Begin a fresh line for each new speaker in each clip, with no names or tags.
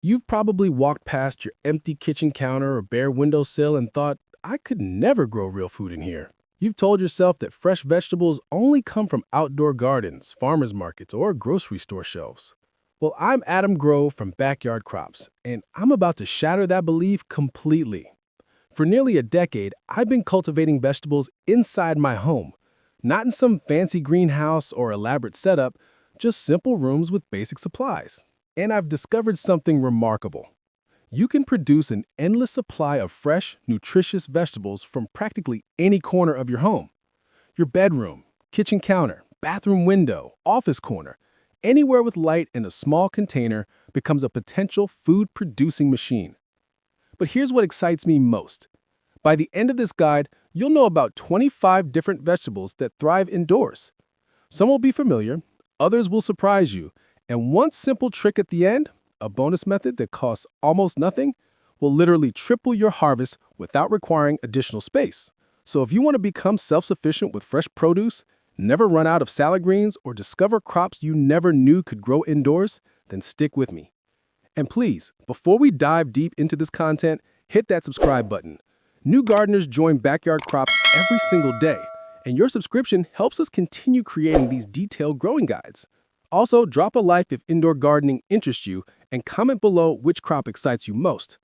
You've probably walked past your empty kitchen counter or bare windowsill and thought, I could never grow real food in here. You've told yourself that fresh vegetables only come from outdoor gardens, farmers markets, or grocery store shelves. Well, I'm Adam Grove from Backyard Crops, and I'm about to shatter that belief completely. For nearly a decade, I've been cultivating vegetables inside my home, not in some fancy greenhouse or elaborate setup, just simple rooms with basic supplies. And I've discovered something remarkable. You can produce an endless supply of fresh, nutritious vegetables from practically any corner of your home. Your bedroom, kitchen counter, bathroom window, office corner, anywhere with light and a small container becomes a potential food-producing machine. But here's what excites me most. By the end of this guide, you'll know about 25 different vegetables that thrive indoors. Some will be familiar, others will surprise you, and one simple trick at the end, a bonus method that costs almost nothing, will literally triple your harvest without requiring additional space. So if you want to become self-sufficient with fresh produce, never run out of salad greens, or discover crops you never knew could grow indoors, then stick with me. And please, before we dive deep into this content, hit that subscribe button. New gardeners join Backyard Crops every single day, and your subscription helps us continue creating these detailed growing guides. Also, drop a like if indoor gardening interests you, and comment below which crop excites you most.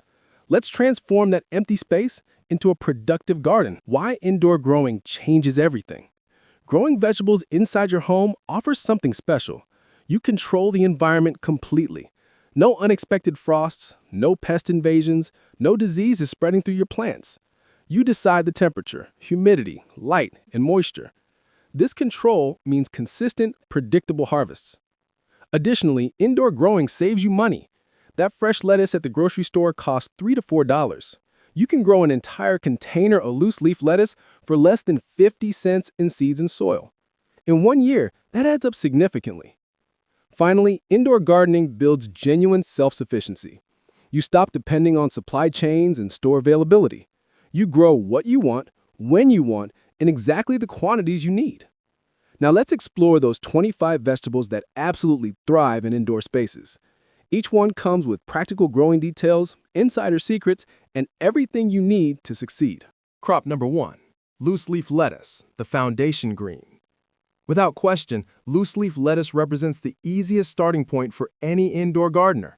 Let's transform that empty space into a productive garden. Why indoor growing changes everything. Growing vegetables inside your home offers something special. You control the environment completely. No unexpected frosts, no pest invasions, no diseases spreading through your plants. You decide the temperature, humidity, light, and moisture. This control means consistent, predictable harvests. Additionally, indoor growing saves you money. That fresh lettuce at the grocery store costs $3 to $4. You can grow an entire container of loose leaf lettuce for less than 50 cents in seeds and soil. In 1 year, that adds up significantly. Finally, indoor gardening builds genuine self-sufficiency. You stop depending on supply chains and store availability. You grow what you want, when you want, in exactly the quantities you need. Now let's explore those 25 vegetables that absolutely thrive in indoor spaces. Each one comes with practical growing details, insider secrets, and everything you need to succeed. Crop number 1. Loose leaf lettuce, the foundation green. Without question, loose leaf lettuce represents the easiest starting point for any indoor gardener.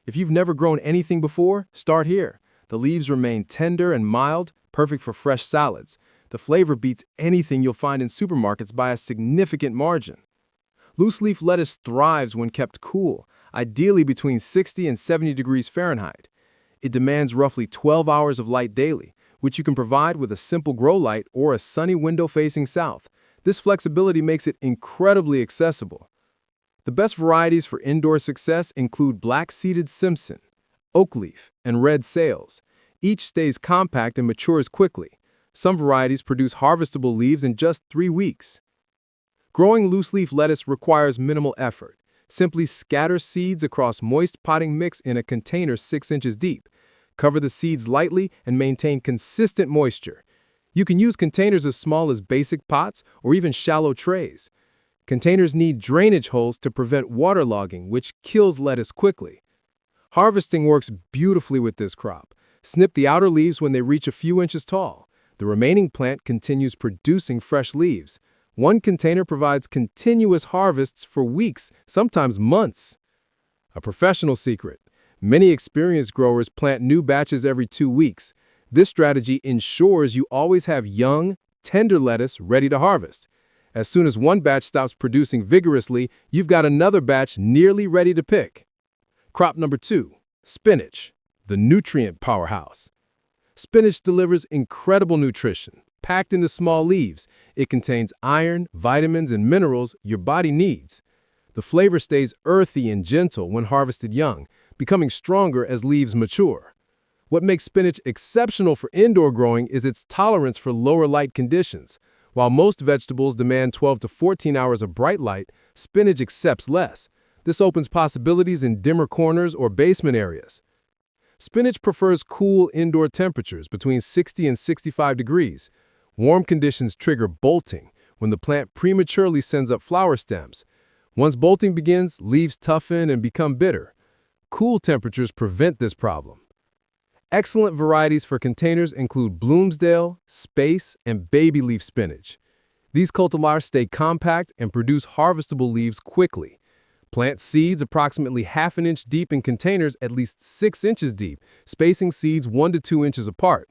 If you've never grown anything before, start here. The leaves remain tender and mild, perfect for fresh salads. The flavor beats anything you'll find in supermarkets by a significant margin. Loose leaf lettuce thrives when kept cool, ideally between 60 and 70 degrees Fahrenheit. It demands roughly 12 hours of light daily, which you can provide with a simple grow light or a sunny window facing south. This flexibility makes it incredibly accessible. The best varieties for indoor success include black-seeded Simpson, oak leaf, and red sales. Each stays compact and matures quickly. Some varieties produce harvestable leaves in just 3 weeks. Growing loose leaf lettuce requires minimal effort. Simply scatter seeds across moist potting mix in a container 6 inches deep. Cover the seeds lightly and maintain consistent moisture. You can use containers as small as basic pots or even shallow trays. Containers need drainage holes to prevent waterlogging, which kills lettuce quickly. Harvesting works beautifully with this crop. Snip the outer leaves when they reach a few inches tall. The remaining plant continues producing fresh leaves. One container provides continuous harvests for weeks, sometimes months. A professional secret. Many experienced growers plant new batches every 2 weeks. This strategy ensures you always have young, tender lettuce ready to harvest. As soon as one batch stops producing vigorously, you've got another batch nearly ready to pick. Crop number 2, spinach, the nutrient powerhouse. Spinach delivers incredible nutrition. Packed into small leaves, it contains iron, vitamins, and minerals your body needs. The flavor stays earthy and gentle when harvested young, becoming stronger as leaves mature. What makes spinach exceptional for indoor growing is its tolerance for lower light conditions. While most vegetables demand 12 to 14 hours of bright light, spinach accepts less. This opens possibilities in dimmer corners or basement areas. Spinach prefers cool indoor temperatures between 60 and 65 degrees. Warm conditions trigger bolting when the plant prematurely sends up flower stems. Once bolting begins, leaves toughen and become bitter. Cool temperatures prevent this problem. Excellent varieties for containers include Bloomsdale, Space, and baby leaf spinach. These cultivars stay compact and produce harvestable leaves quickly. Plant seeds approximately ½ an inch deep in containers at least 6 inches deep, spacing seeds 1 to 2 inches apart.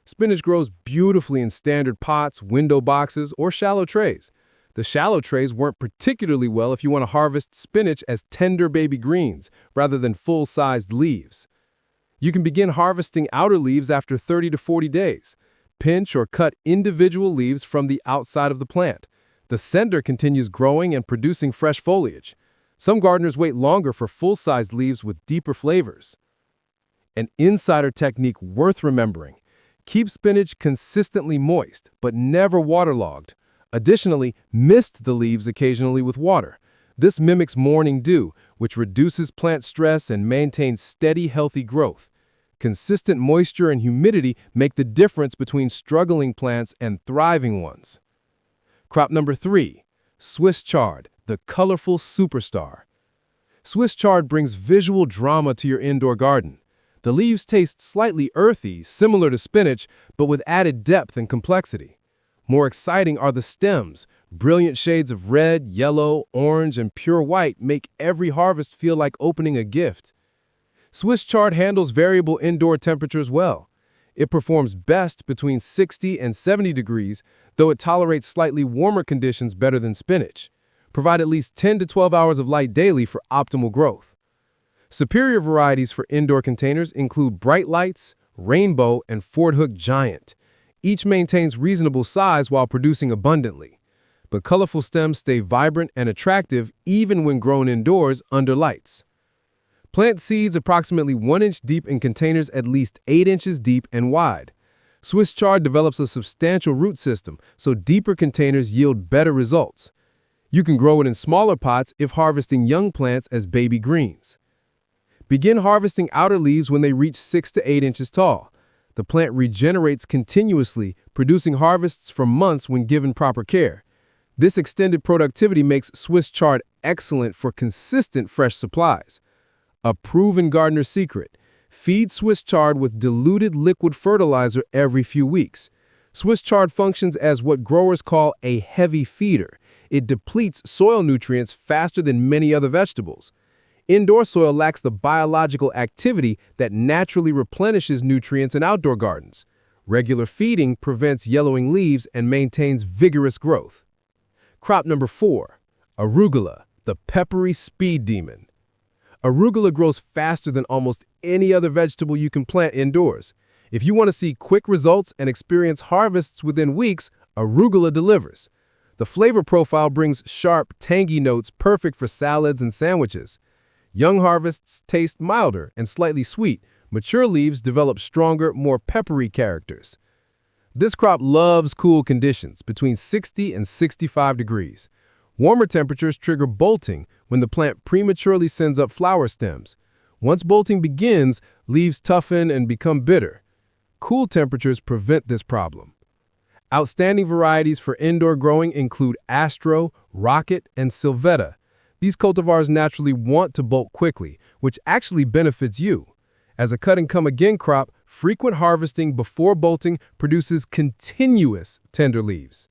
Spinach grows beautifully in standard pots, window boxes, or shallow trays. The shallow trays work particularly well if you want to harvest spinach as tender baby greens rather than full-sized leaves. You can begin harvesting outer leaves after 30 to 40 days. Pinch or cut individual leaves from the outside of the plant. The center continues growing and producing fresh foliage. Some gardeners wait longer for full-sized leaves with deeper flavors. An insider technique worth remembering. Keep spinach consistently moist, but never waterlogged. Additionally, mist the leaves occasionally with water. This mimics morning dew, which reduces plant stress and maintains steady, healthy growth. Consistent moisture and humidity make the difference between struggling plants and thriving ones. Crop number 3, Swiss chard, the colorful superstar. Swiss chard brings visual drama to your indoor garden. The leaves taste slightly earthy, similar to spinach, but with added depth and complexity. More exciting are the stems. Brilliant shades of red, yellow, orange, and pure white make every harvest feel like opening a gift. Swiss chard handles variable indoor temperatures well. It performs best between 60 and 70 degrees, though it tolerates slightly warmer conditions better than spinach. Provide at least 10 to 12 hours of light daily for optimal growth. Superior varieties for indoor containers include Bright Lights, Rainbow, and Fort Hook Giant. Each maintains reasonable size while producing abundantly. But colorful stems stay vibrant and attractive even when grown indoors under lights. Plant seeds approximately 1 inch deep in containers at least 8 inches deep and wide. Swiss chard develops a substantial root system, so deeper containers yield better results. You can grow it in smaller pots if harvesting young plants as baby greens. Begin harvesting outer leaves when they reach 6 to 8 inches tall. The plant regenerates continuously, producing harvests for months when given proper care. This extended productivity makes Swiss chard excellent for consistent fresh supplies. A proven gardener secret: feed Swiss chard with diluted liquid fertilizer every few weeks. Swiss chard functions as what growers call a heavy feeder. It depletes soil nutrients faster than many other vegetables. Indoor soil lacks the biological activity that naturally replenishes nutrients in outdoor gardens. Regular feeding prevents yellowing leaves and maintains vigorous growth. Crop number 4, arugula, the peppery speed demon. Arugula grows faster than almost any other vegetable you can plant indoors. If you want to see quick results and experience harvests within weeks, arugula delivers. The flavor profile brings sharp, tangy notes perfect for salads and sandwiches. Young harvests taste milder and slightly sweet. Mature leaves develop stronger, more peppery characters. This crop loves cool conditions between 60 and 65 degrees. Warmer temperatures trigger bolting when the plant prematurely sends up flower stems. Once bolting begins, leaves toughen and become bitter. Cool temperatures prevent this problem. Outstanding varieties for indoor growing include Astro, Rocket, and Sylvetta. These cultivars naturally want to bolt quickly, which actually benefits you. As a cut-and-come-again crop, frequent harvesting before bolting produces continuous tender leaves.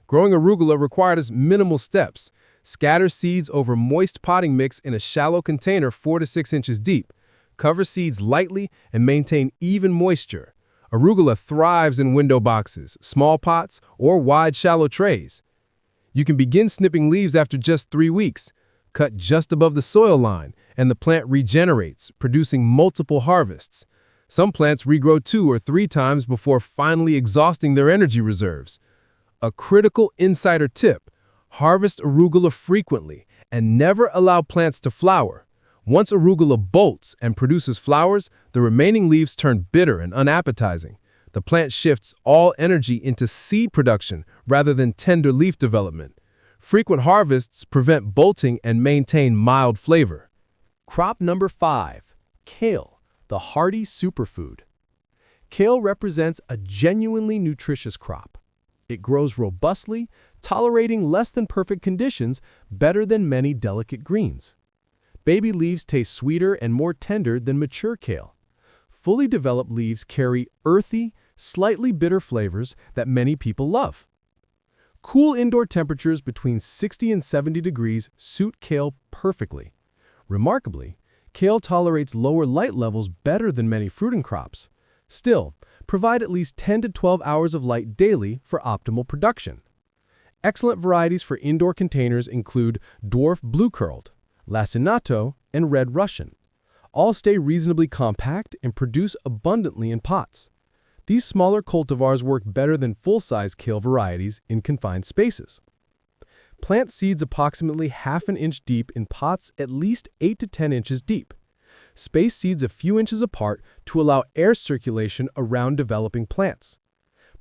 Growing arugula requires minimal steps. Scatter seeds over moist potting mix in a shallow container 4 to 6 inches deep. Cover seeds lightly and maintain even moisture. Arugula thrives in window boxes, small pots, or wide shallow trays. You can begin snipping leaves after just 3 weeks. Cut just above the soil line, and the plant regenerates, producing multiple harvests. Some plants regrow 2 or 3 times before finally exhausting their energy reserves. A critical insider tip: harvest arugula frequently and never allow plants to flower. Once arugula bolts and produces flowers, the remaining leaves turn bitter and unappetizing. The plant shifts all energy into seed production rather than tender leaf development. Frequent harvests prevent bolting and maintain mild flavor.
Crop number 5, kale, the hardy superfood. Kale represents a genuinely nutritious crop. It grows robustly, tolerating less than perfect conditions better than many delicate greens. Baby leaves taste sweeter and more tender than mature kale. Fully developed leaves carry earthy, slightly bitter flavors that many people love. Cool indoor temperatures between 60 and 70 degrees suit kale perfectly. Remarkably, kale tolerates lower light levels better than many fruiting crops. Still, provide at least 10 to 12 hours of light daily for optimal production. Excellent varieties for indoor containers include dwarf blue-curled, lacinato, and red Russian. All stay reasonably compact and produce abundantly in pots. These smaller cultivars work better than full-size kale varieties in confined spaces. Plant seeds approximately ½ inch deep in pots at least 8 to 10 inches deep. Space seeds a few inches apart to allow air circulation around developing plants.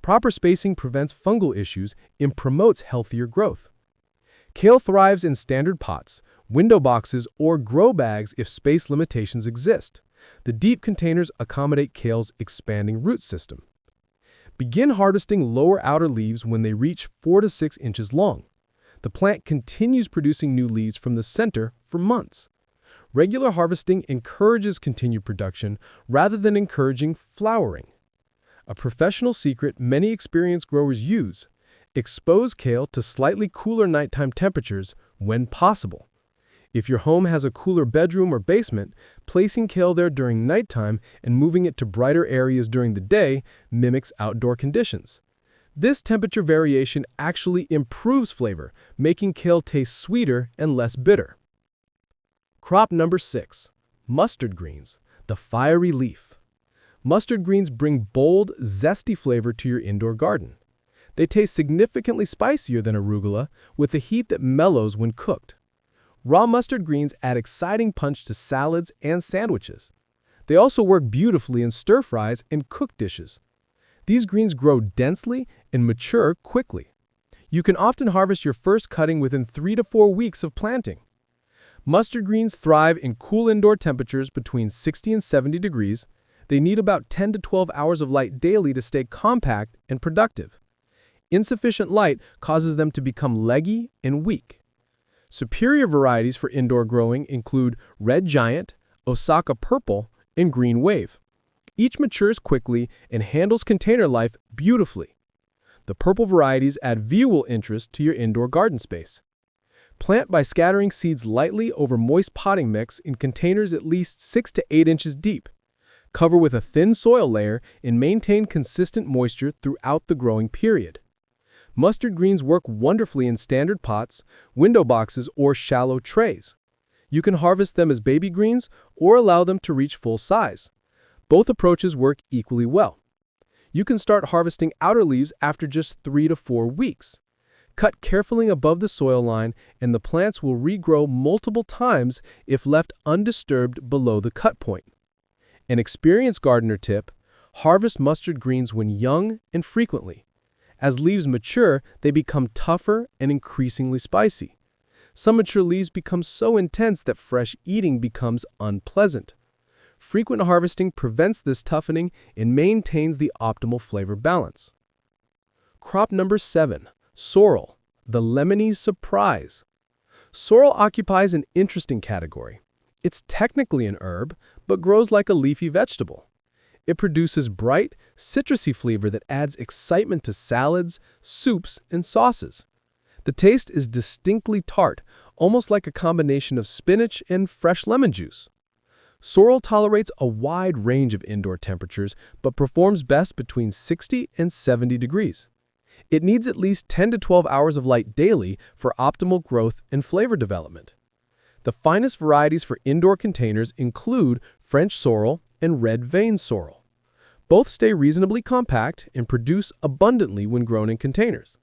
Proper spacing prevents fungal issues and promotes healthier growth. Kale thrives in standard pots, window boxes, or grow bags if space limitations exist. The deep containers accommodate kale's expanding root system. Begin harvesting lower outer leaves when they reach 4 to 6 inches long. The plant continues producing new leaves from the center for months. Regular harvesting encourages continued production rather than encouraging flowering. A professional secret many experienced growers use: expose kale to slightly cooler nighttime temperatures when possible. If your home has a cooler bedroom or basement, placing kale there during nighttime and moving it to brighter areas during the day mimics outdoor conditions. This temperature variation actually improves flavor, making kale taste sweeter and less bitter. Crop number 6. Mustard greens, the fiery leaf. Mustard greens bring bold, zesty flavor to your indoor garden. They taste significantly spicier than arugula, with a heat that mellows when cooked. Raw mustard greens add exciting punch to salads and sandwiches. They also work beautifully in stir-fries and cooked dishes. These greens grow densely and mature quickly. You can often harvest your first cutting within 3 to 4 weeks of planting. Mustard greens thrive in cool indoor temperatures between 60 and 70 degrees. They need about 10 to 12 hours of light daily to stay compact and productive. Insufficient light causes them to become leggy and weak. Superior varieties for indoor growing include Red Giant, Osaka Purple, and Green Wave. Each matures quickly and handles container life beautifully. The purple varieties add visual interest to your indoor garden space. Plant by scattering seeds lightly over moist potting mix in containers at least 6 to 8 inches deep. Cover with a thin soil layer and maintain consistent moisture throughout the growing period. Mustard greens work wonderfully in standard pots, window boxes, or shallow trays. You can harvest them as baby greens or allow them to reach full size. Both approaches work equally well. You can start harvesting outer leaves after just 3 to 4 weeks. Cut carefully above the soil line and the plants will regrow multiple times if left undisturbed below the cut point. An experienced gardener tip: harvest mustard greens when young and frequently. As leaves mature, they become tougher and increasingly spicy. Some mature leaves become so intense that fresh eating becomes unpleasant. Frequent harvesting prevents this toughening and maintains the optimal flavor balance. Crop number 7. Sorrel, the lemony surprise. Sorrel occupies an interesting category. It's technically an herb, but grows like a leafy vegetable. It produces bright, citrusy flavor that adds excitement to salads, soups, and sauces. The taste is distinctly tart, almost like a combination of spinach and fresh lemon juice. Sorrel tolerates a wide range of indoor temperatures, but performs best between 60 and 70 degrees. It needs at least 10 to 12 hours of light daily for optimal growth and flavor development. The finest varieties for indoor containers include French sorrel and red vein sorrel. Both stay reasonably compact and produce abundantly when grown in containers.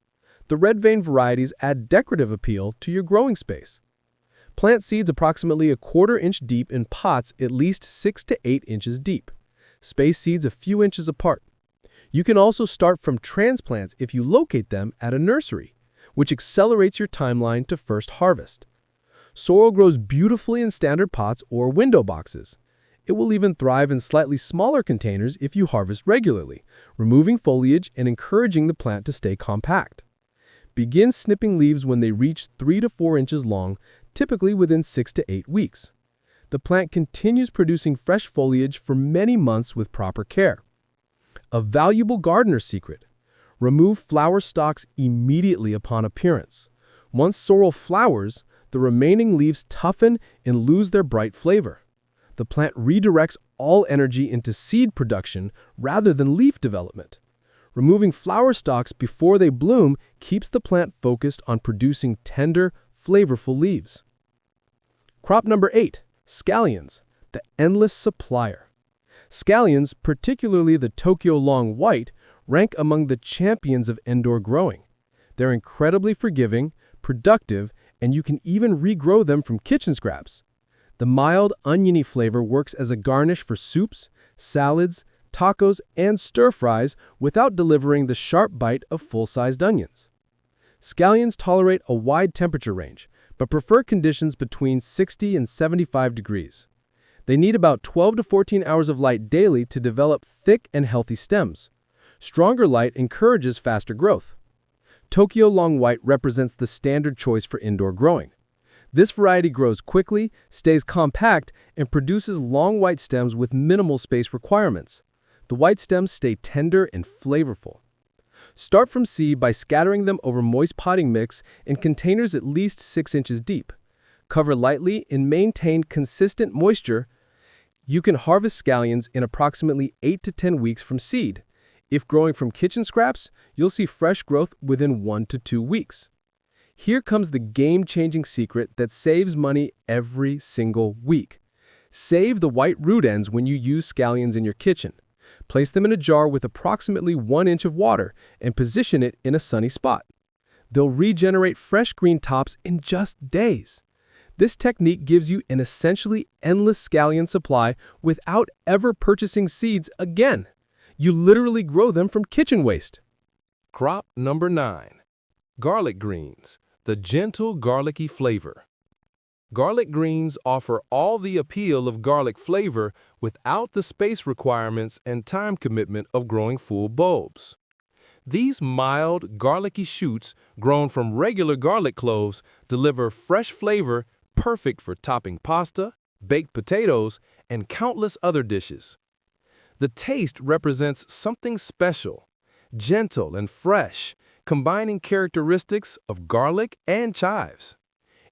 The red vein varieties add decorative appeal to your growing space. Plant seeds approximately a ¼ inch deep in pots at least 6 to 8 inches deep. Space seeds a few inches apart. You can also start from transplants if you locate them at a nursery, which accelerates your timeline to first harvest. Sorrel grows beautifully in standard pots or window boxes. It will even thrive in slightly smaller containers if you harvest regularly, removing foliage and encouraging the plant to stay compact. Begin snipping leaves when they reach 3 to 4 inches long, typically within 6 to 8 weeks. the plant continues producing fresh foliage for many months with proper care. A valuable gardener's secret: remove flower stalks immediately upon appearance. Once sorrel flowers, the remaining leaves toughen and lose their bright flavor. The plant redirects all energy into seed production rather than leaf development. Removing flower stalks before they bloom keeps the plant focused on producing tender, flavorful leaves. Crop number 8, scallions, the endless supplier. Scallions, particularly the Tokyo Long White, rank among the champions of indoor growing. They're incredibly forgiving, productive, and you can even regrow them from kitchen scraps. The mild, oniony flavor works as a garnish for soups, salads, tacos, and stir-fries without delivering the sharp bite of full-sized onions. Scallions tolerate a wide temperature range, but prefer conditions between 60 and 75 degrees. They need about 12 to 14 hours of light daily to develop thick and healthy stems. Stronger light encourages faster growth. Tokyo Long White represents the standard choice for indoor growing. This variety grows quickly, stays compact, and produces long white stems with minimal space requirements. The white stems stay tender and flavorful. Start from seed by scattering them over moist potting mix in containers at least 6 inches deep. Cover lightly and maintain consistent moisture. You can harvest scallions in approximately 8 to 10 weeks from seed. If growing from kitchen scraps, you'll see fresh growth within 1 to 2 weeks. Here comes the game-changing secret that saves money every single week. Save the white root ends when you use scallions in your kitchen. Place them in a jar with approximately 1 inch of water and position it in a sunny spot. They'll regenerate fresh green tops in just days. This technique gives you an essentially endless scallion supply without ever purchasing seeds again. You literally grow them from kitchen waste.
Crop number 9. Garlic greens, the gentle garlicky flavor. Garlic greens offer all the appeal of garlic flavor without the space requirements and time commitment of growing full bulbs. These mild, garlicky shoots grown from regular garlic cloves deliver fresh flavor perfect for topping pasta, baked potatoes, and countless other dishes. The taste represents something special, gentle and fresh, combining characteristics of garlic and chives.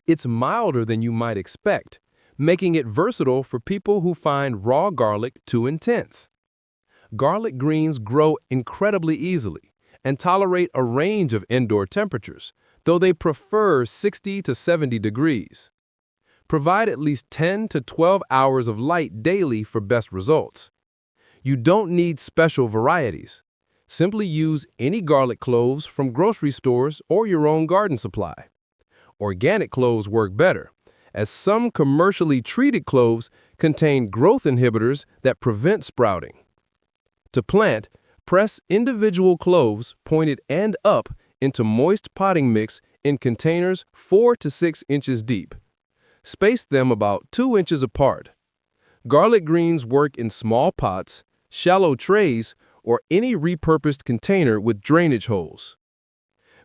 It's milder than you might expect, making it versatile for people who find raw garlic too intense. Garlic greens grow incredibly easily and tolerate a range of indoor temperatures, though they prefer 60 to 70 degrees. Provide at least 10 to 12 hours of light daily for best results. You don't need special varieties. Simply use any garlic cloves from grocery stores or your own garden supply. Organic cloves work better, as some commercially treated cloves contain growth inhibitors that prevent sprouting. To plant, press individual cloves pointed end up into moist potting mix in containers 4 to 6 inches deep. Space them about 2 inches apart. Garlic greens work in small pots, shallow trays, or any repurposed container with drainage holes.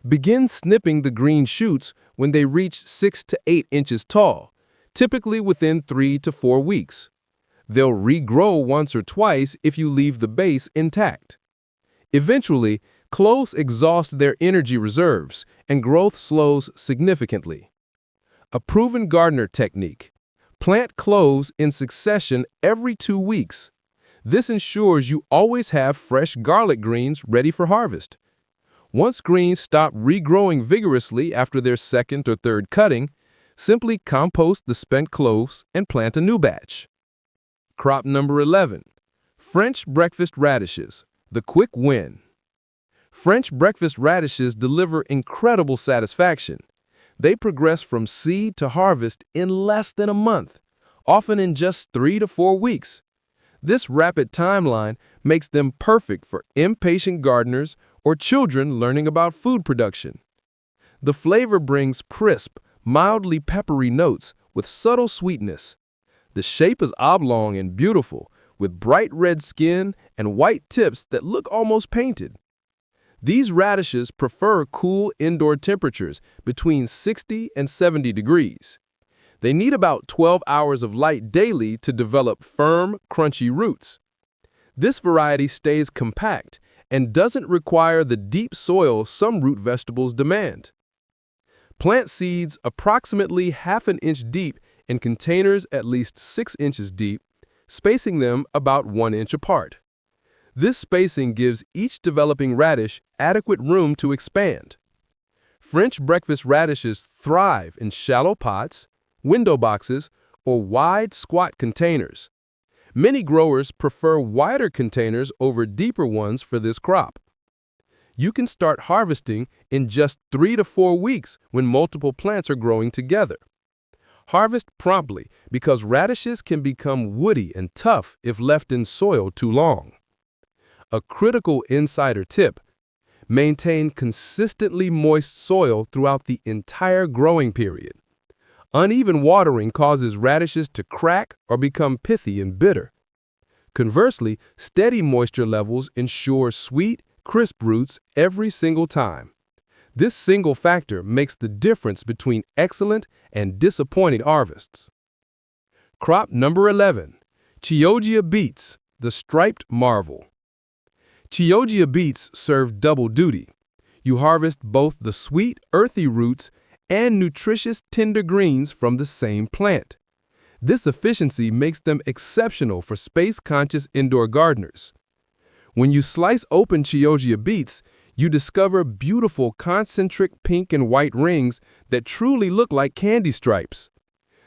Begin snipping the green shoots when they reach 6 to 8 inches tall, typically within 3 to 4 weeks. They'll regrow once or twice if you leave the base intact. Eventually, cloves exhaust their energy reserves and growth slows significantly. A proven gardener technique: plant cloves in succession every 2 weeks. This ensures you always have fresh garlic greens ready for harvest. Once greens stop regrowing vigorously after their second or third cutting, simply compost the spent cloves and plant a new batch. Crop number 11. French breakfast radishes, the quick win. French breakfast radishes deliver incredible satisfaction. They progress from seed to harvest in less than a month, often in just 3 to 4 weeks. This rapid timeline makes them perfect for impatient gardeners or children learning about food production. The flavor brings crisp, mildly peppery notes with subtle sweetness. The shape is oblong and beautiful, with bright red skin and white tips that look almost painted. These radishes prefer cool indoor temperatures between 60 and 70 degrees. They need about 12 hours of light daily to develop firm, crunchy roots. This variety stays compact and doesn't require the deep soil some root vegetables demand. Plant seeds approximately ½ an inch deep in containers at least 6 inches deep, spacing them about 1 inch apart. This spacing gives each developing radish adequate room to expand. French breakfast radishes thrive in shallow pots, window boxes, or wide, squat containers. Many growers prefer wider containers over deeper ones for this crop. You can start harvesting in just 3 to 4 weeks when multiple plants are growing together. Harvest promptly because radishes can become woody and tough if left in soil too long. A critical insider tip: maintain consistently moist soil throughout the entire growing period. Uneven watering causes radishes to crack or become pithy and bitter. Conversely, steady moisture levels ensure sweet, crisp roots every single time. This single factor makes the difference between excellent and disappointing harvests. Crop number 11. Chioggia beets, the striped marvel. Chioggia beets serve double duty. You harvest both the sweet, earthy roots and nutritious, tender greens from the same plant. This efficiency makes them exceptional for space-conscious indoor gardeners. When you slice open Chioggia beets, you discover beautiful concentric pink and white rings that truly look like candy stripes.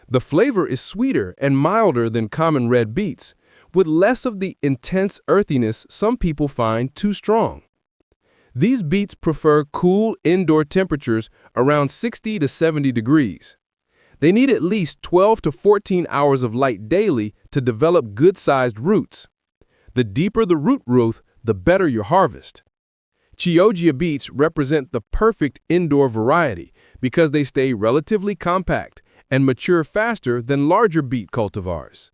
The flavor is sweeter and milder than common red beets, with less of the intense earthiness some people find too strong. These beets prefer cool indoor temperatures around 60 to 70 degrees. They need at least 12 to 14 hours of light daily to develop good-sized roots. The deeper the root growth, the better your harvest. Chioggia beets represent the perfect indoor variety because they stay relatively compact and mature faster than larger beet cultivars.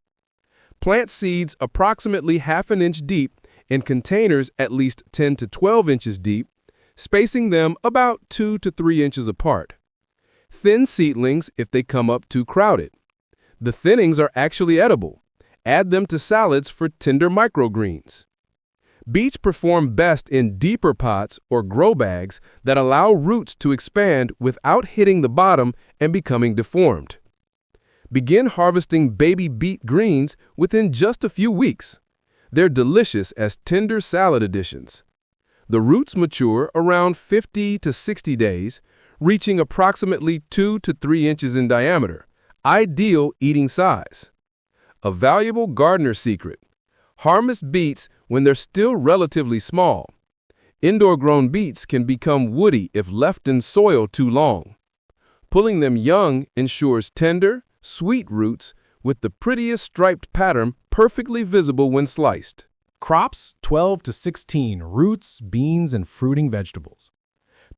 Plant seeds approximately ½ an inch deep in containers at least 10 to 12 inches deep, spacing them about 2 to 3 inches apart. Thin seedlings if they come up too crowded. The thinnings are actually edible. Add them to salads for tender microgreens. Beets perform best in deeper pots or grow bags that allow roots to expand without hitting the bottom and becoming deformed. Begin harvesting baby beet greens within just a few weeks. They're delicious as tender salad additions. The roots mature around 50 to 60 days, reaching approximately 2 to 3 inches in diameter, ideal eating size. A valuable gardener secret: harvest beets when they're still relatively small. Indoor-grown beets can become woody if left in soil too long. Pulling them young ensures tender, sweet roots with the prettiest striped pattern perfectly visible when sliced.
Crops 12 to 16, roots, beans, and fruiting vegetables.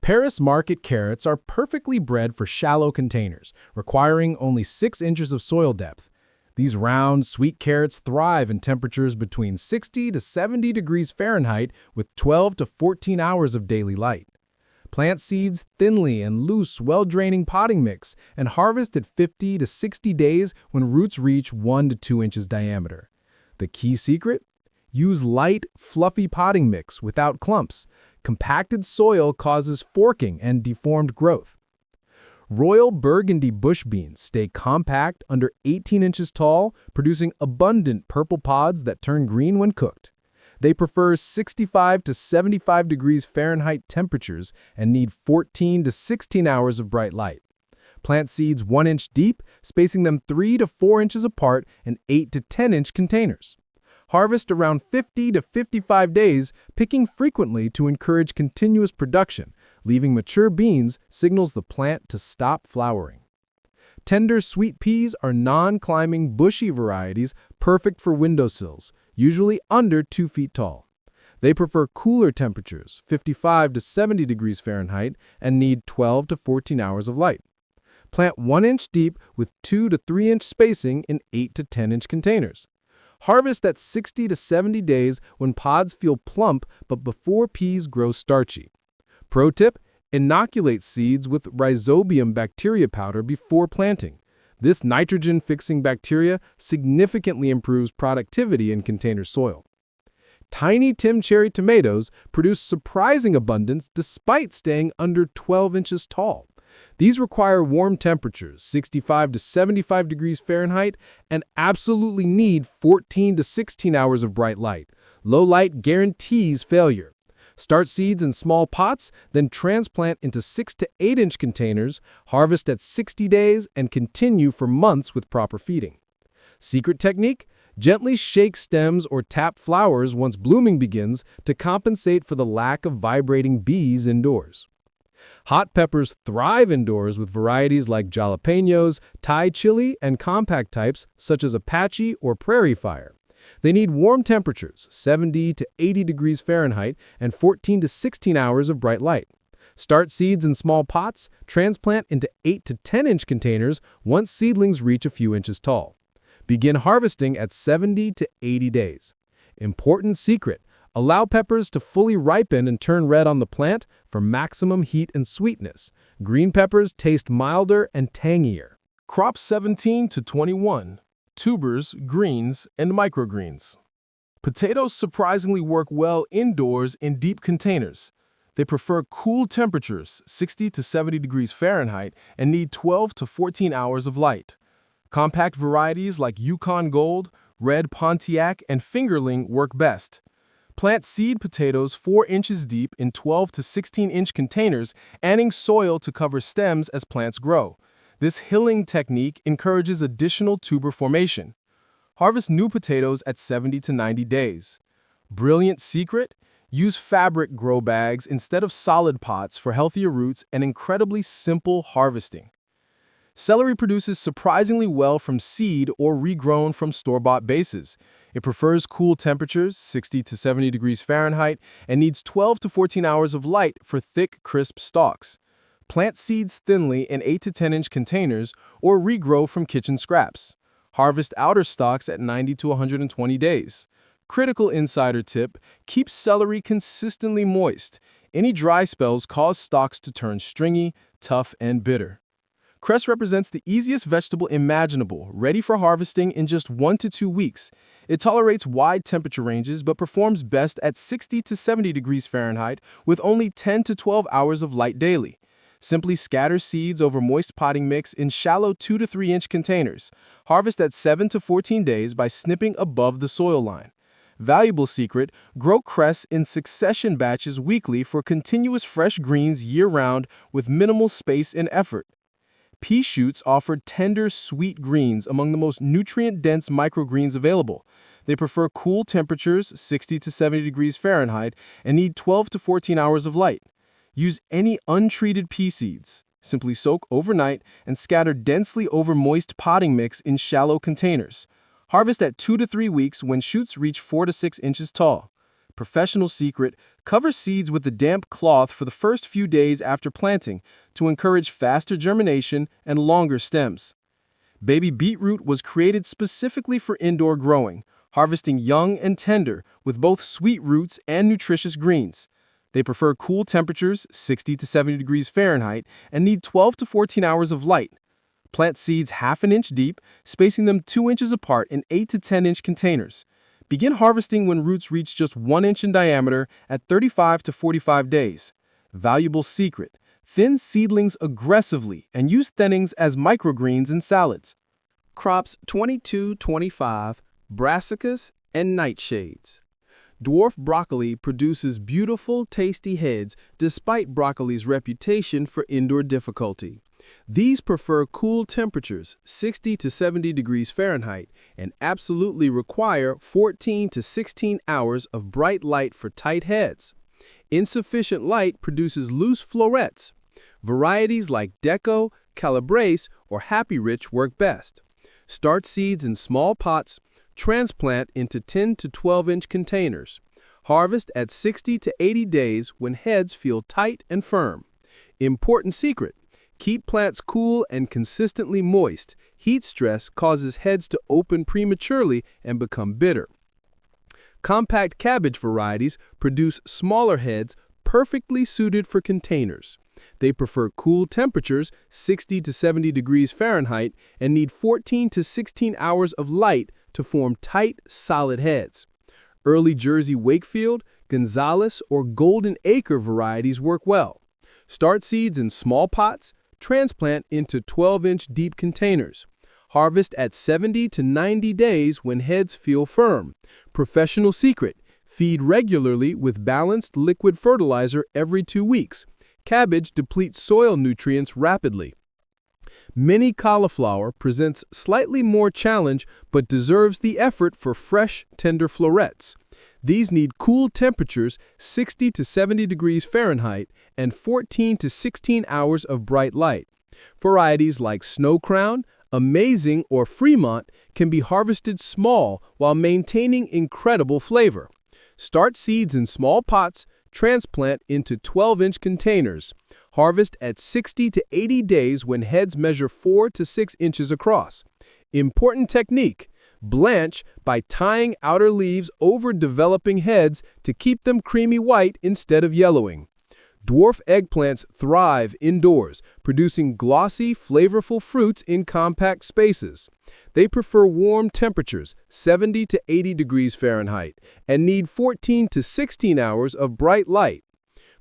Paris market carrots are perfectly bred for shallow containers, requiring only 6 inches of soil depth. These round, sweet carrots thrive in temperatures between 60 to 70 degrees Fahrenheit with 12 to 14 hours of daily light. Plant seeds thinly in loose, well-draining potting mix and harvest at 50 to 60 days when roots reach 1 to 2 inches diameter. The key secret? Use light, fluffy potting mix without clumps. Compacted soil causes forking and deformed growth. Royal Burgundy bush beans stay compact under 18 inches tall, producing abundant purple pods that turn green when cooked. They prefer 65 to 75 degrees Fahrenheit temperatures and need 14 to 16 hours of bright light. Plant seeds 1 inch deep, spacing them 3 to 4 inches apart in 8 to 10 inch containers. Harvest around 50 to 55 days, picking frequently to encourage continuous production. Leaving mature beans signals the plant to stop flowering. Tender sweet peas are non-climbing bushy varieties perfect for windowsills, usually under 2 feet tall. They prefer cooler temperatures, 55 to 70 degrees Fahrenheit, and need 12 to 14 hours of light. Plant 1 inch deep with 2 to 3 inch spacing in 8 to 10 inch containers. Harvest at 60 to 70 days when pods feel plump but before peas grow starchy. Pro tip: inoculate seeds with rhizobium bacteria powder before planting.
This nitrogen-fixing bacteria significantly improves productivity in container soil. Tiny Tim cherry tomatoes produce surprising abundance despite staying under 12 inches tall. These require warm temperatures, 65 to 75 degrees Fahrenheit, and absolutely need 14 to 16 hours of bright light. Low light guarantees failure. Start seeds in small pots, then transplant into 6 to 8 inch containers, harvest at 60 days, and continue for months with proper feeding. Secret technique? Gently shake stems or tap flowers once blooming begins to compensate for the lack of vibrating bees indoors. Hot peppers thrive indoors with varieties like jalapenos, Thai chili, and compact types such as Apache or Prairie Fire. They need warm temperatures, 70 to 80 degrees Fahrenheit, and 14 to 16 hours of bright light. Start seeds in small pots, transplant into 8 to 10 inch containers once seedlings reach a few inches tall. Begin harvesting at 70 to 80 days. Important secret: allow peppers to fully ripen and turn red on the plant for maximum heat and sweetness. Green peppers taste milder and tangier.
Crops 17 to 21. Tubers, greens, and microgreens. Potatoes surprisingly work well indoors in deep containers. They prefer cool temperatures, 60 to 70 degrees Fahrenheit, and need 12 to 14 hours of light. Compact varieties like Yukon Gold, Red Pontiac, and Fingerling work best. Plant seed potatoes 4 inches deep in 12 to 16 inch containers, adding soil to cover stems as plants grow. This hilling technique encourages additional tuber formation. Harvest new potatoes at 70 to 90 days. Brilliant secret? Use fabric grow bags instead of solid pots for healthier roots and incredibly simple harvesting. Celery produces surprisingly well from seed or regrown from store-bought bases. It prefers cool temperatures, 60 to 70 degrees Fahrenheit, and needs 12 to 14 hours of light for thick, crisp stalks. Plant seeds thinly in 8 to 10 inch containers or regrow from kitchen scraps. Harvest outer stalks at 90 to 120 days. Critical insider tip: keep celery consistently moist. Any dry spells cause stalks to turn stringy, tough, and bitter. Cress represents the easiest vegetable imaginable, ready for harvesting in just 1 to 2 weeks. It tolerates wide temperature ranges but performs best at 60 to 70 degrees Fahrenheit with only 10 to 12 hours of light daily. Simply scatter seeds over moist potting mix in shallow 2 to 3 inch containers. Harvest at 7 to 14 days by snipping above the soil line. Valuable secret: grow cress in succession batches weekly for continuous fresh greens year-round with minimal space and effort. Pea shoots offer tender, sweet greens among the most nutrient-dense microgreens available. They prefer cool temperatures, 60 to 70 degrees Fahrenheit, and need 12 to 14 hours of light. Use any untreated pea seeds. Simply soak overnight and scatter densely over moist potting mix in shallow containers. Harvest at 2 to 3 weeks when shoots reach 4 to 6 inches tall. Professional secret: cover seeds with a damp cloth for the first few days after planting to encourage faster germination and longer stems. Baby beetroot was created specifically for indoor growing, harvesting young and tender with both sweet roots and nutritious greens. They prefer cool temperatures, 60 to 70 degrees Fahrenheit, and need 12 to 14 hours of light. Plant seeds half an inch deep, spacing them 2 inches apart in 8 to 10 inch containers. Begin harvesting when roots reach just 1 inch in diameter at 35 to 45 days. Valuable secret: thin seedlings aggressively and use thinnings as microgreens in salads.
Crops 22-25, brassicas, and nightshades. Dwarf broccoli produces beautiful, tasty heads despite broccoli's reputation for indoor difficulty. These prefer cool temperatures, 60 to 70 degrees Fahrenheit, and absolutely require 14 to 16 hours of bright light for tight heads. Insufficient light produces loose florets. Varieties like Deco, Calabrese, or Happy Rich work best. Start seeds in small pots, transplant into 10 to 12 inch containers. Harvest at 60 to 80 days when heads feel tight and firm. Important secret: keep plants cool and consistently moist. Heat stress causes heads to open prematurely and become bitter. Compact cabbage varieties produce smaller heads perfectly suited for containers. They prefer cool temperatures, 60 to 70 degrees Fahrenheit, and need 14 to 16 hours of light to form tight, solid heads. Early Jersey Wakefield, Gonzales, or Golden Acre varieties work well. Start seeds in small pots, transplant into 12-inch deep containers. Harvest at 70 to 90 days when heads feel firm. Professional secret: feed regularly with balanced liquid fertilizer every 2 weeks. Cabbage depletes soil nutrients rapidly. Mini cauliflower presents slightly more challenge but deserves the effort for fresh, tender florets. These need cool temperatures, 60 to 70 degrees Fahrenheit, and 14 to 16 hours of bright light. Varieties like Snow Crown, Amazing, or Fremont can be harvested small while maintaining incredible flavor. Start seeds in small pots, transplant into 12-inch containers. Harvest at 60 to 80 days when heads measure 4 to 6 inches across. Important technique: blanch by tying outer leaves over developing heads to keep them creamy white instead of yellowing. Dwarf eggplants thrive indoors, producing glossy, flavorful fruits in compact spaces. They prefer warm temperatures, 70 to 80 degrees Fahrenheit, and need 14 to 16 hours of bright light.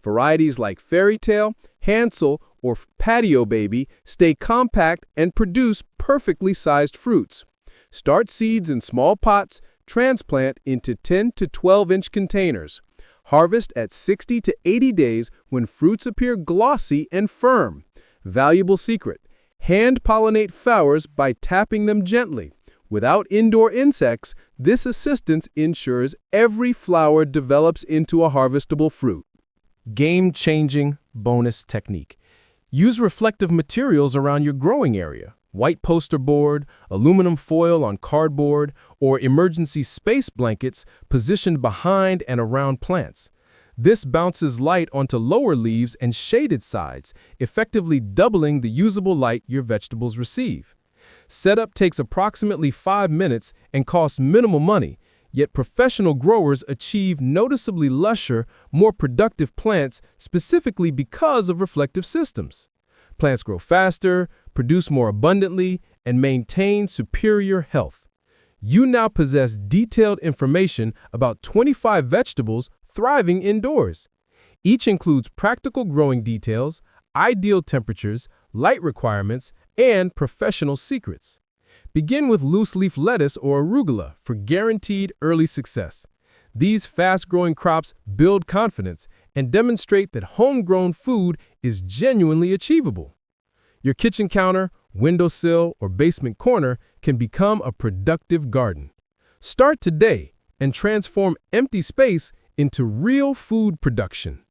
Varieties like Fairytale, Hansel, or Patio Baby stay compact and produce perfectly sized fruits. Start seeds in small pots, transplant into 10 to 12-inch containers. Harvest at 60 to 80 days when fruits appear glossy and firm. Valuable secret: hand pollinate flowers by tapping them gently. Without indoor insects, this assistance ensures every flower develops into a harvestable fruit.
Game-changing bonus technique. Use reflective materials around your growing area. White poster board, aluminum foil on cardboard, or emergency space blankets positioned behind and around plants. This bounces light onto lower leaves and shaded sides, effectively doubling the usable light your vegetables receive. Setup takes approximately 5 minutes and costs minimal money, yet professional growers achieve noticeably lusher, more productive plants specifically because of reflective systems. Plants grow faster, produce more abundantly, and maintain superior health. You now possess detailed information about 25 vegetables thriving indoors. Each includes practical growing details, ideal temperatures, light requirements, and professional secrets. Begin with loose-leaf lettuce or arugula for guaranteed early success. These fast-growing crops build confidence and demonstrate that homegrown food is genuinely achievable. Your kitchen counter, windowsill, or basement corner can become a productive garden. Start today and transform empty space into real food production.